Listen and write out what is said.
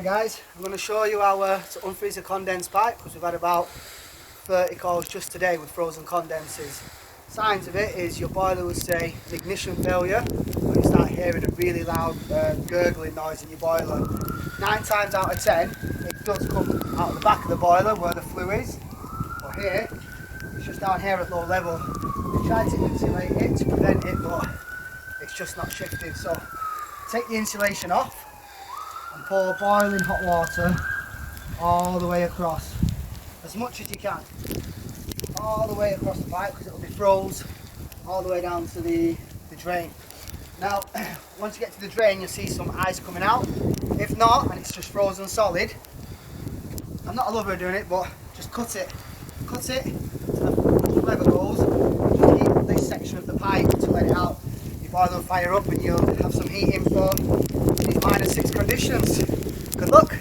Hey guys, I'm going to show you how to unfreeze a condense pipe because we've had about 30 calls just today with frozen condenses. Signs of it is your boiler will say an ignition failure when you start hearing a really loud gurgling noise in your boiler. 9 times out of 10 it does come out of the back of the boiler where the flue is, but here it's just down here at low level. We tried to insulate it to prevent it, but it's just not shifting. So take the insulation off and pour boiling hot water all the way across, as much as you can, all the way across the pipe, because it will be froze all the way down to the drain. Now once you get to the drain you'll see some ice coming out. If not, and it's just frozen solid, I'm not a lover of doing it, but just cut it to the lever goes. Just heat up this section of the pipe to let it out. Your boiler will fire up and you'll have some heating for these -6 conditions. Good luck.